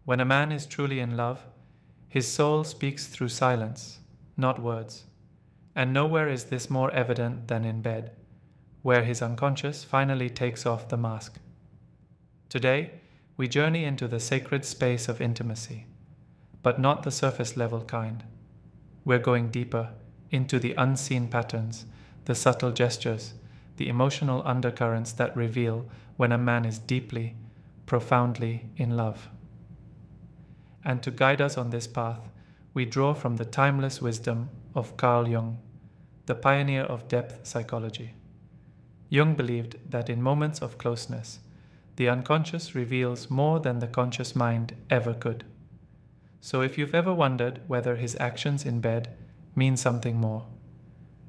When a man is truly in love, his soul speaks through silence, not words. And nowhere is this more evident than in bed, where his unconscious finally takes off the mask. Today, we journey into the sacred space of intimacy, but not the surface level kind. We're going deeper into the unseen patterns, the subtle gestures, the emotional undercurrents that reveal when a man is deeply, profoundly in love. And to guide us on this path, we draw from the timeless wisdom of Carl Jung, the pioneer of depth psychology. Jung believed that in moments of closeness, the unconscious reveals more than the conscious mind ever could. So if you've ever wondered whether his actions in bed mean something more,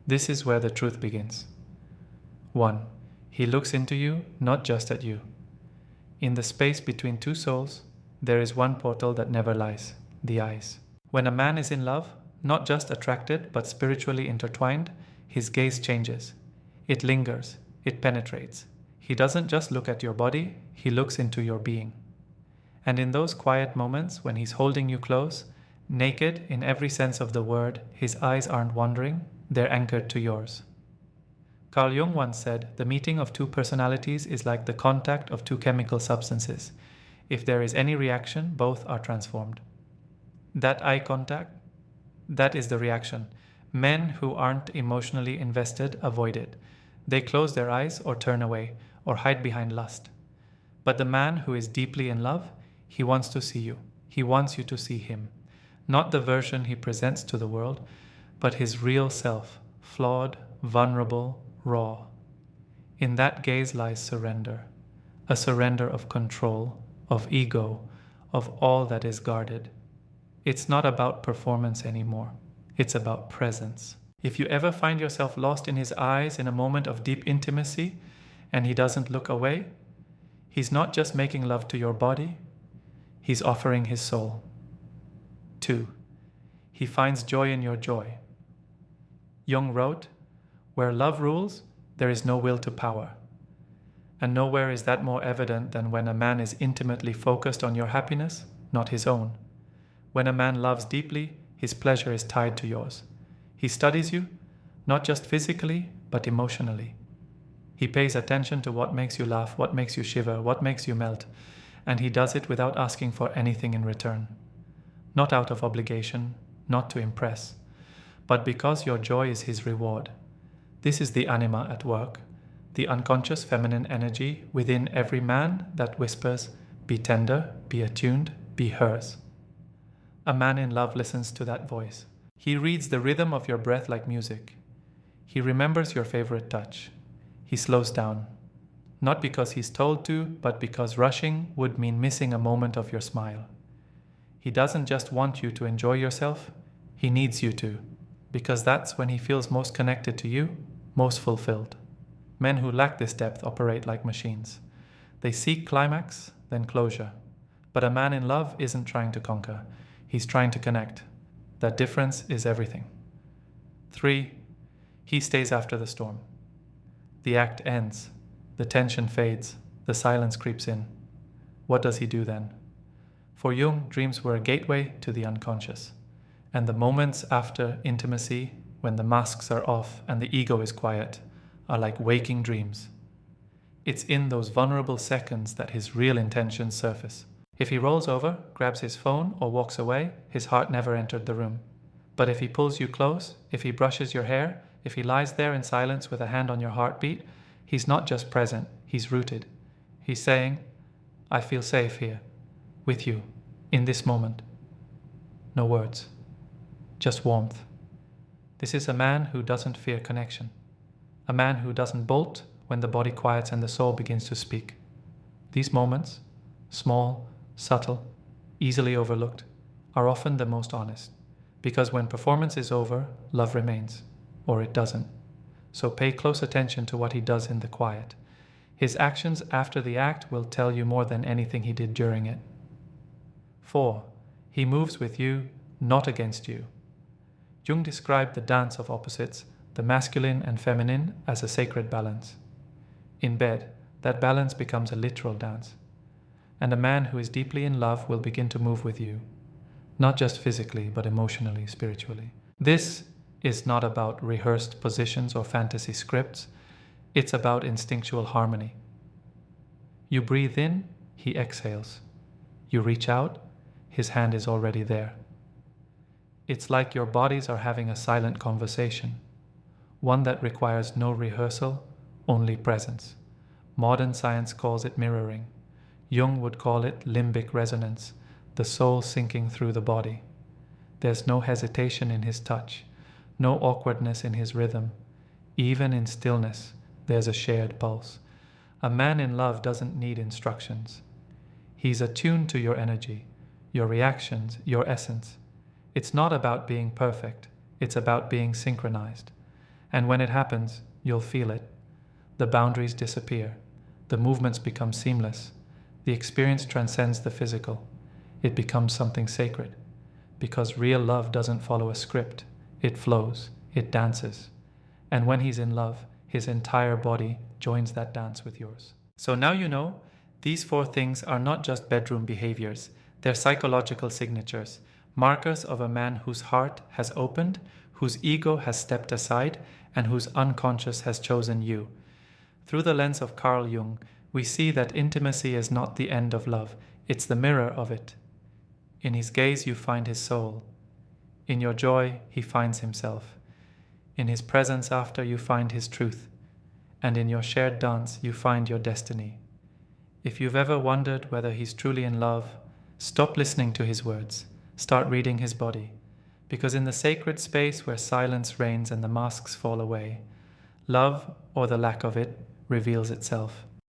this is where the truth begins. 1. He looks into you, not just at you. In the space between two souls, there is one portal that never lies, the eyes. When a man is in love, not just attracted but spiritually intertwined, his gaze changes. It lingers, it penetrates. He doesn't just look at your body, he looks into your being. And in those quiet moments when he's holding you close, naked in every sense of the word, his eyes aren't wandering, they're anchored to yours. Carl Jung once said, the meeting of two personalities is like the contact of two chemical substances. If there is any reaction, both are transformed. That eye contact, that is the reaction. Men who aren't emotionally invested avoid it. They close their eyes or turn away or hide behind lust. But the man who is deeply in love, he wants to see you. He wants you to see him. Not the version he presents to the world, but his real self, flawed, vulnerable, raw. In that gaze lies surrender, a surrender of control, of ego, of all that is guarded. It's not about performance anymore. It's about presence. If you ever find yourself lost in his eyes in a moment of deep intimacy and he doesn't look away, he's not just making love to your body, he's offering his soul. 2. He finds joy in your joy. Jung wrote, where love rules, there is no will to power. And nowhere is that more evident than when a man is intimately focused on your happiness, not his own. When a man loves deeply, his pleasure is tied to yours. He studies you, not just physically, but emotionally. He pays attention to what makes you laugh, what makes you shiver, what makes you melt, and he does it without asking for anything in return. Not out of obligation, not to impress, but because your joy is his reward. This is the anima at work, the unconscious feminine energy within every man that whispers, be tender, be attuned, be hers. A man in love listens to that voice. He reads the rhythm of your breath like music. He remembers your favorite touch. He slows down, not because he's told to, but because rushing would mean missing a moment of your smile. He doesn't just want you to enjoy yourself, he needs you to, because that's when he feels most connected to you, most fulfilled. Men who lack this depth operate like machines. They seek climax, then closure. But a man in love isn't trying to conquer. He's trying to connect. That difference is everything. 3. He stays after the storm. The act ends. The tension fades. The silence creeps in. What does he do then? For Jung, dreams were a gateway to the unconscious. And the moments after intimacy, when the masks are off and the ego is quiet, are like waking dreams. It's in those vulnerable seconds that his real intentions surface. If he rolls over, grabs his phone, or walks away, his heart never entered the room. But if he pulls you close, if he brushes your hair, if he lies there in silence with a hand on your heartbeat, he's not just present, he's rooted. He's saying, I feel safe here, with you, in this moment. No words, just warmth. This is a man who doesn't fear connection. A man who doesn't bolt when the body quiets and the soul begins to speak. These moments, small, subtle, easily overlooked, are often the most honest. Because when performance is over, love remains, or it doesn't. So pay close attention to what he does in the quiet. His actions after the act will tell you more than anything he did during it. 4. He moves with you, not against you. Jung described the dance of opposites, the masculine and feminine, as a sacred balance. In bed, that balance becomes a literal dance. And a man who is deeply in love will begin to move with you, not just physically, but emotionally, spiritually. This is not about rehearsed positions or fantasy scripts. It's about instinctual harmony. You breathe in, he exhales. You reach out, his hand is already there. It's like your bodies are having a silent conversation, one that requires no rehearsal, only presence. Modern science calls it mirroring. Jung would call it limbic resonance, the soul sinking through the body. There's no hesitation in his touch, no awkwardness in his rhythm. Even in stillness, there's a shared pulse. A man in love doesn't need instructions. He's attuned to your energy, your reactions, your essence. It's not about being perfect, it's about being synchronized. And when it happens, you'll feel it. The boundaries disappear. The movements become seamless. The experience transcends the physical. It becomes something sacred. Because real love doesn't follow a script. It flows. It dances. And when he's in love, his entire body joins that dance with yours. So now you know, these 4 things are not just bedroom behaviors. They're psychological signatures, markers of a man whose heart has opened, whose ego has stepped aside, and whose unconscious has chosen you. Through the lens of Carl Jung, we see that intimacy is not the end of love, it's the mirror of it. In his gaze you find his soul. In your joy he finds himself. In his presence after you find his truth. And in your shared dance you find your destiny. If you've ever wondered whether he's truly in love, stop listening to his words. Start reading his body. Because in the sacred space where silence reigns and the masks fall away, love, or the lack of it, reveals itself.